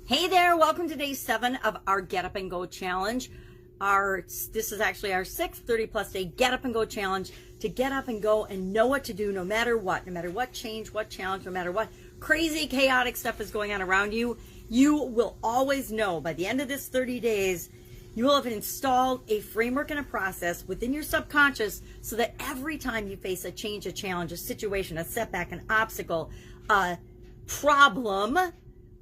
Hey there, welcome to day 7 of our Get Up and Go Challenge. This is actually our 6th 30-plus day Get Up and Go Challenge, to get up and go and know what to do no matter what change, what challenge, no matter what crazy, chaotic stuff is going on around you. You will always know by the end of this 30 days, you will have installed a framework and a process within your subconscious so that every time you face a change, a challenge, a situation, a setback, an obstacle, a problem,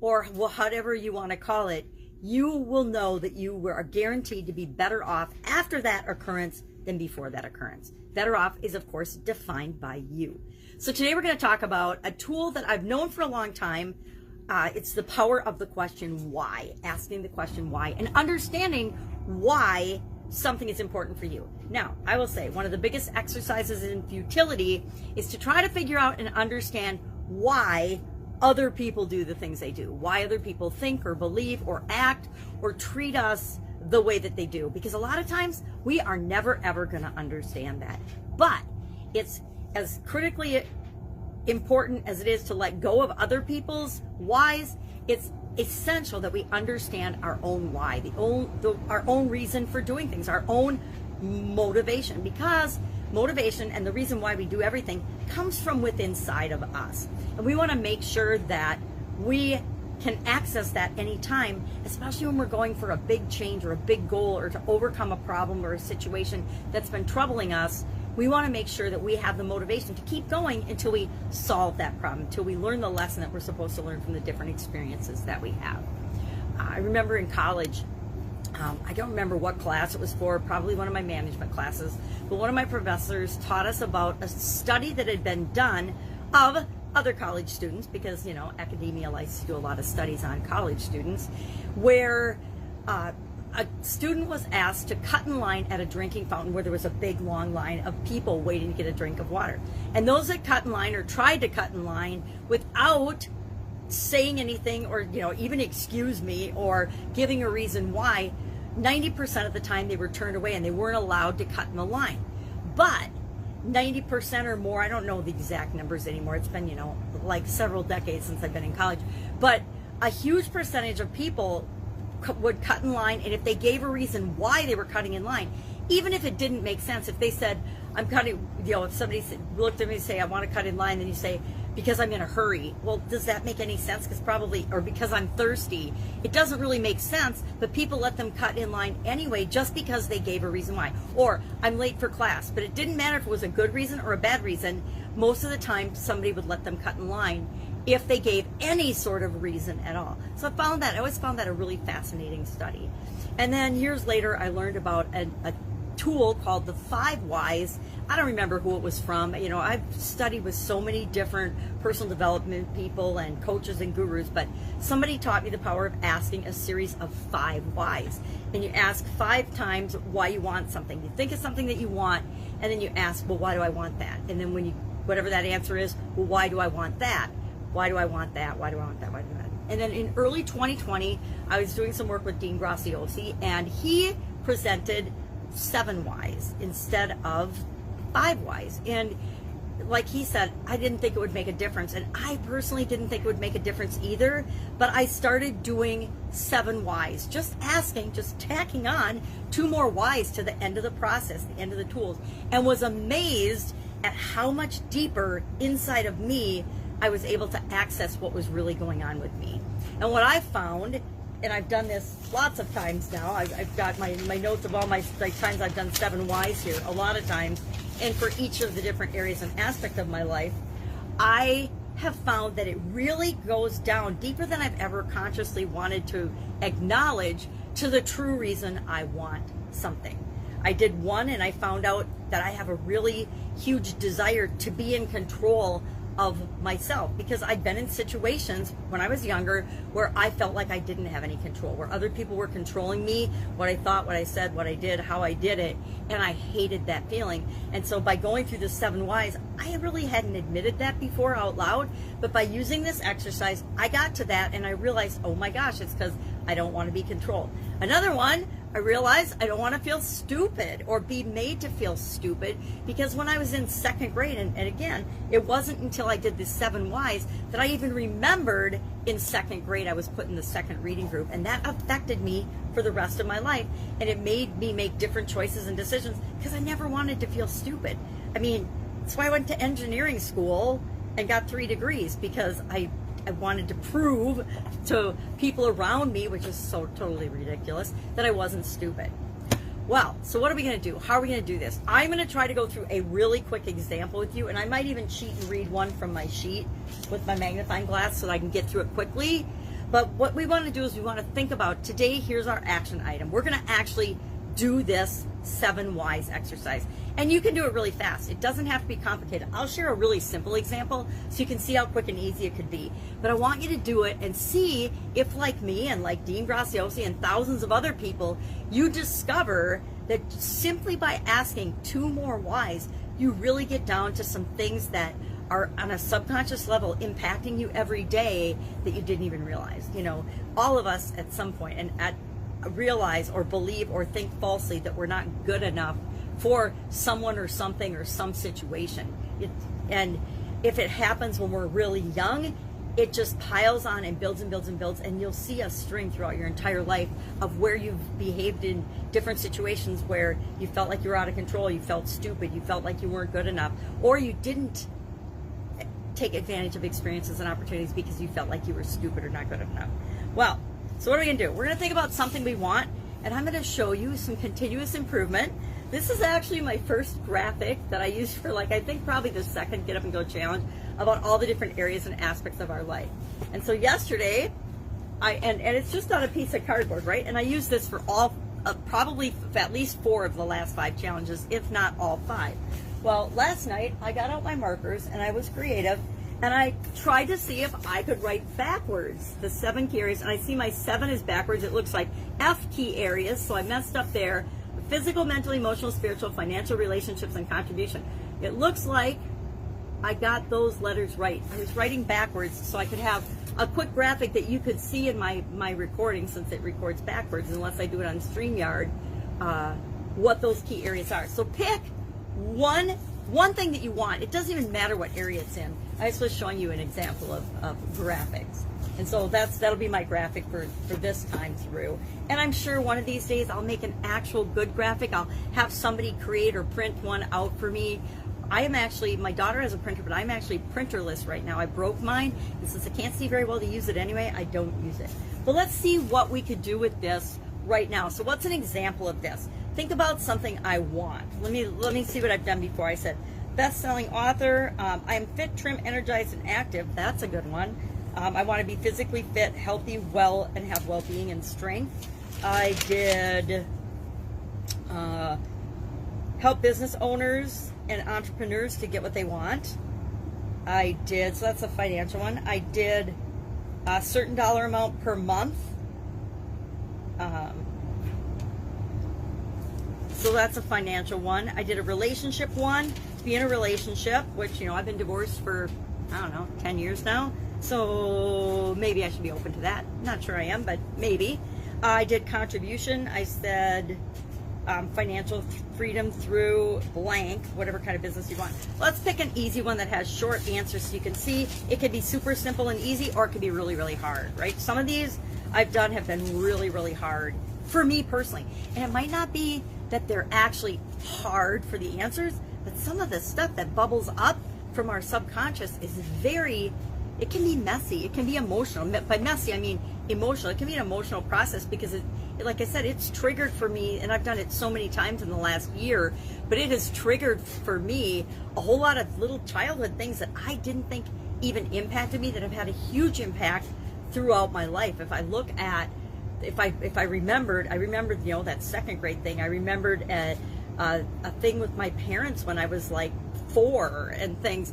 or whatever you want to call it, you will know that you are guaranteed to be better off after that occurrence than before that occurrence. Better off is, of course, defined by you. So today we're going to talk about a tool that I've known for a long time. It's the power of the question why, asking the question why, and understanding why something is important for you. Now, I will say one of the biggest exercises in futility is to try to figure out and understand why other people do the things they do, why other people think or believe or act or treat us the way that they do, because a lot of times we are never ever going to understand that. But it's as critically important as it is to let go of other people's whys. It's essential that we understand our own why, our own reason for doing things, our own motivation, because motivation and the reason why we do everything comes from within inside of us. And we want to make sure that we can access that anytime, especially when we're going for a big change or a big goal or to overcome a problem or a situation that's been troubling us. We want to make sure that we have the motivation to keep going until we solve that problem, until we learn the lesson that we're supposed to learn from the different experiences that we have. I remember in college, I don't remember what class it was for, probably one of my management classes, but one of my professors taught us about a study that had been done of other college students, because, you know, academia likes to do a lot of studies on college students, where a student was asked to cut in line at a drinking fountain where there was a big long line of people waiting to get a drink of water. And those that cut in line or tried to cut in line without saying anything or, you know, even excuse me or giving a reason why, 90% of the time they were turned away and they weren't allowed to cut in the line. But 90% or more, I don't know the exact numbers anymore, it's been, you know, like several decades since I've been in college, but a huge percentage of people would cut in line, and if they gave a reason why they were cutting in line, even if it didn't make sense, if they said, I'm cutting, you know, if somebody looked at me and say, I want to cut in line, then you say, because I'm in a hurry. Well, does that make any sense? Because probably, or because I'm thirsty. It doesn't really make sense, but people let them cut in line anyway just because they gave a reason why. Or I'm late for class, but it didn't matter if it was a good reason or a bad reason. Most of the time, somebody would let them cut in line if they gave any sort of reason at all. So I always found that a really fascinating study. And then years later, I learned about a tool called the 5 Whys. I don't remember who it was from. You know, I've studied with so many different personal development people and coaches and gurus, but somebody taught me the power of asking a series of 5 whys. And you ask 5 times why you want something. You think of something that you want, and then you ask, well, why do I want that? And then when whatever that answer is, well, why do I want that? Why do I want that? Why do I want that? Why do I want that? And then in early 2020, I was doing some work with Dean Graciosi, and he presented 7 whys instead of 5 whys. And like he said, I didn't think it would make a difference, and I personally didn't think it would make a difference either, but I started doing 7 whys, just asking, just tacking on 2 more whys to the end of the process, the end of the tools, and was amazed at how much deeper inside of me I was able to access what was really going on with me. And what I found, and I've done this lots of times now, I've got my notes of all my times I've done 7 whys here, a lot of times, and for each of the different areas and aspects of my life, I have found that it really goes down deeper than I've ever consciously wanted to acknowledge to the true reason I want something. I did one, and I found out that I have a really huge desire to be in control of myself, because I'd been in situations when I was younger where I felt like I didn't have any control, where other people were controlling me, what I thought, what I said, what I did, how I did it, and I hated that feeling. And so by going through the 7 whys, I really hadn't admitted that before out loud, but by using this exercise, I got to that and I realized, oh my gosh, it's because I don't want to be controlled. Another one I realized I don't want to feel stupid or be made to feel stupid, because when I was in second grade, and again, it wasn't until I did the 7 whys that I even remembered in second grade I was put in the second reading group, and that affected me for the rest of my life, and it made me make different choices and decisions because I never wanted to feel stupid. I mean, that's why I went to engineering school and got 3 degrees, because I wanted to prove to people around me, which is so totally ridiculous, that I wasn't stupid. Well, so what are we going to do? How are we going to do this? I'm going to try to go through a really quick example with you, and I might even cheat and read one from my sheet with my magnifying glass so that I can get through it quickly. But what we want to do is we want to think about, today, here's our action item. We're going to actually do this 7 whys exercise. And you can do it really fast. It doesn't have to be complicated. I'll share a really simple example so you can see how quick and easy it could be. But I want you to do it and see if, like me and like Dean Graziosi and thousands of other people, you discover that simply by asking 2 more whys, you really get down to some things that are on a subconscious level impacting you every day that you didn't even realize. You know, all of us at some point realize or believe or think falsely that we're not good enough for someone or something or some situation. And if it happens when we're really young, it just piles on and builds and builds and builds, and you'll see a string throughout your entire life of where you've behaved in different situations where you felt like you were out of control, you felt stupid, you felt like you weren't good enough, or you didn't take advantage of experiences and opportunities because you felt like you were stupid or not good enough. Well, so what are we going to do? We're going to think about something we want, and I'm going to show you some continuous improvement. This is actually my first graphic that I used for, like, I think probably the second Get Up and Go challenge, about all the different areas and aspects of our life. And so yesterday, and it's just on a piece of cardboard, right? And I used this for all, probably at least 4 of the last 5 challenges, if not all 5. Well, last night I got out my markers and I was creative, and I tried to see if I could write backwards the 7 key areas, and I see my 7 is backwards. It looks like F key areas, so I messed up there. Physical, mental, emotional, spiritual, financial, relationships, and contribution. It looks like I got those letters right. I was writing backwards so I could have a quick graphic that you could see in my recording, since it records backwards unless I do it on StreamYard, what those key areas are. So pick one thing that you want. It doesn't even matter what area it's in. I was just showing you an example of graphics. And so that'll be my graphic for this time through. And I'm sure one of these days I'll make an actual good graphic. I'll have somebody create or print one out for me. I am actually, my daughter has a printer, but I'm actually printerless right now. I broke mine, and since I can't see very well to use it anyway, I don't use it. But let's see what we could do with this right now. So what's an example of this? Think about something I want. Let me see what I've done before. I said best-selling author. I am fit, trim, energized, and active. That's a good one. I want to be physically fit, healthy, well, and have well-being and strength. I did help business owners and entrepreneurs to get what they want. I did, so that's a financial one. I did a certain dollar amount per month. So that's a financial one. I did a relationship one, to be in a relationship, which, you know, I've been divorced for, I don't know, 10 years now. So maybe I should be open to that. Not sure I am, but maybe. I did contribution. I said financial freedom through blank, whatever kind of business you want. Let's pick an easy one that has short answers so you can see. It could be super simple and easy, or it could be really, really hard, right? Some of these I've done have been really, really hard for me personally. And it might not be that they're actually hard for the answers, but some of the stuff that bubbles up from our subconscious is very, it can be messy, it can be emotional. By messy, I mean emotional. It can be an emotional process because, like I said, it's triggered for me, and I've done it so many times in the last year, but it has triggered for me a whole lot of little childhood things that I didn't think even impacted me that have had a huge impact throughout my life. If I look at, if I remembered, you know, that second grade thing. I remembered a thing with my parents when I was like 4 and things.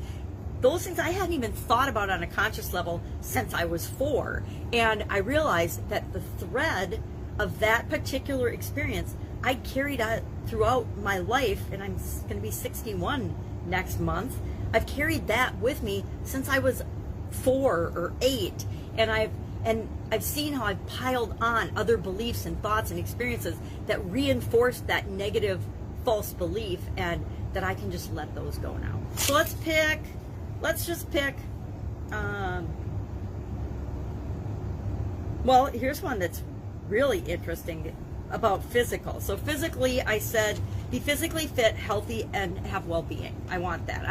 Those things I hadn't even thought about on a conscious level since I was 4. And I realized that the thread of that particular experience I carried out throughout my life, and I'm going to be 61 next month. I've carried that with me since I was 4 or 8, and And I've seen how I've piled on other beliefs and thoughts and experiences that reinforce that negative false belief, and that I can just let those go now. So let's just pick, well, here's one that's really interesting about physical. So physically, I said, be physically fit, healthy, and have well-being. I want that.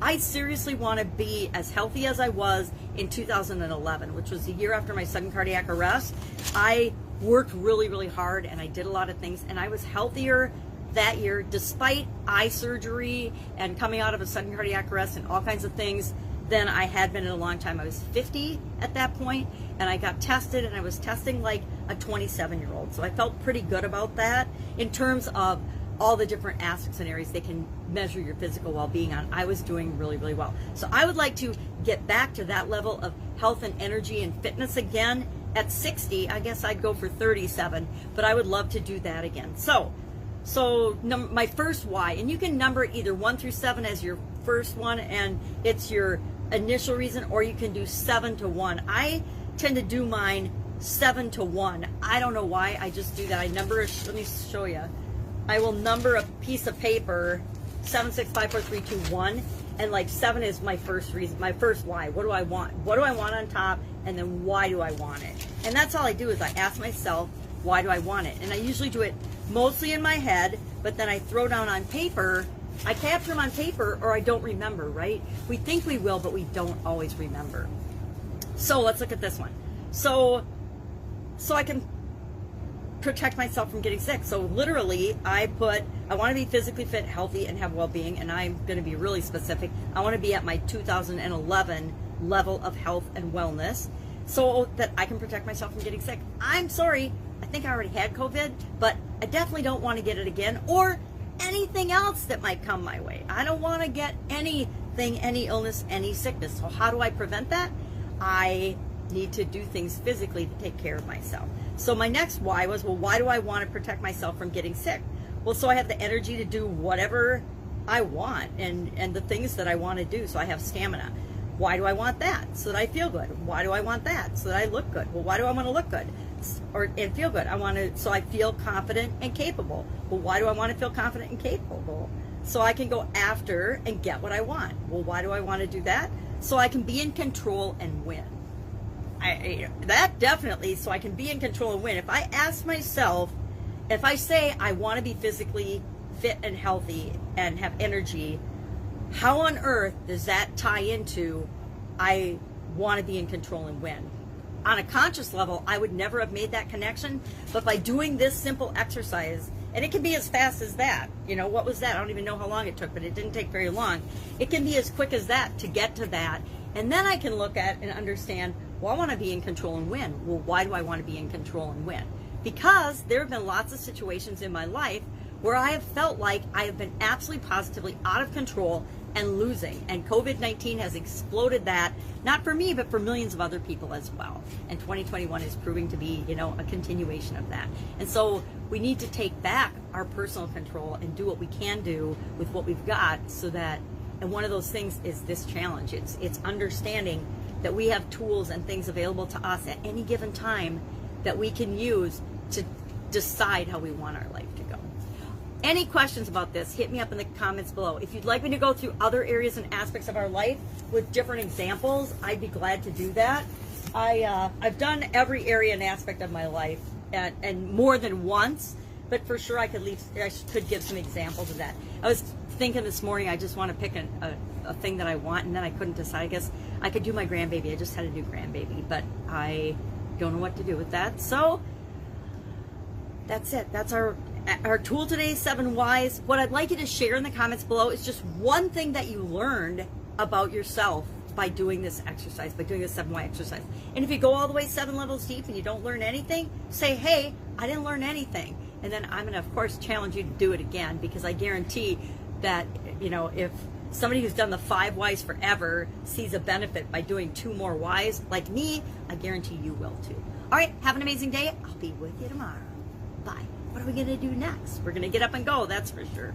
I seriously want to be as healthy as I was in 2011, which was the year after my sudden cardiac arrest. I worked really, really hard, and I did a lot of things, and I was healthier that year, despite eye surgery and coming out of a sudden cardiac arrest and all kinds of things, than I had been in a long time. I was 50 at that point, and I got tested, and I was testing like a 27-year-old. So I felt pretty good about that in terms of all the different aspects and areas they can measure your physical well-being on. I was doing really, really well. So I would like to get back to that level of health and energy and fitness again. At 60, I guess I'd go for 37, but I would love to do that again. So my first why, and you can number either 1 through 7 as your first one, and it's your initial reason, or you can do 7 to 1. I tend to do mine 7 to 1. I don't know why, I just do that. I number, let me show you. I will number a piece of paper, 7, 6, 5, 4, 3, 2, 1, and like 7 is my first reason, my first why. What do I want? What do I want on top? And then why do I want it? And that's all I do, is I ask myself, why do I want it? And I usually do it mostly in my head, but then I throw down on paper. I capture them on paper, or I don't remember, right? We think we will, but we don't always remember. So let's look at this one. So I can protect myself from getting sick. So literally, I want to be physically fit, healthy, and have well-being, and I'm going to be really specific. I want to be at my 2011 level of health and wellness, so that I can protect myself from getting sick. I'm sorry, I think I already had COVID, but I definitely don't want to get it again, or anything else that might come my way. I don't want to get anything, any illness, any sickness. So how do I prevent that? I need to do things physically to take care of myself. So my next why was, well, why do I want to protect myself from getting sick? Well, so I have the energy to do whatever I want and the things that I want to do. So I have stamina. Why do I want that? So that I feel good. Why do I want that? So that I look good. Well, why do I want to look good and feel good? So I feel confident and capable. Well, why do I want to feel confident and capable? So I can go after and get what I want. Well, why do I want to do that? So I can be in control and win. That definitely, so I can be in control and win. If I ask myself, if I say I want to be physically fit and healthy and have energy, how on earth does that tie into I want to be in control and win? On a conscious level, I would never have made that connection, but by doing this simple exercise, and it can be as fast as that. You know, what was that? I don't even know how long it took, but it didn't take very long. It can be as quick as that to get to that. And then I can look at and understand, well, I want to be in control and win. Well, why do I want to be in control and win? Because there have been lots of situations in my life where I have felt like I have been absolutely positively out of control and losing. And COVID-19 has exploded that, not for me, but for millions of other people as well. And 2021 is proving to be, you know, a continuation of that. And so we need to take back our personal control and do what we can do with what we've got, so that, and one of those things is this challenge. It's understanding that we have tools and things available to us at any given time that we can use to decide how we want our life to go. Any questions about this, hit me up in the comments below. If you'd like me to go through other areas and aspects of our life with different examples, I'd be glad to do that. I've done every area and aspect of my life and more than once, but for sure I could give some examples of that. I was thinking this morning, I just want to pick a thing that I want, and then I couldn't decide. I guess I could do my grandbaby. I just had a new grandbaby, but I don't know what to do with that. So that's it. That's our tool today, 7 whys. What I'd like you to share in the comments below is just one thing that you learned about yourself by doing this exercise, by doing this 7 why exercise. And if you go all the way 7 levels deep and you don't learn anything, say, hey, I didn't learn anything. And then I'm going to, of course, challenge you to do it again, because I guarantee that, you know, if somebody who's done the 5 whys forever sees a benefit by doing 2 more whys, like me, I guarantee you will too. All right, have an amazing day. I'll be with you tomorrow. Bye. What are we going to do next? We're going to get up and go, that's for sure.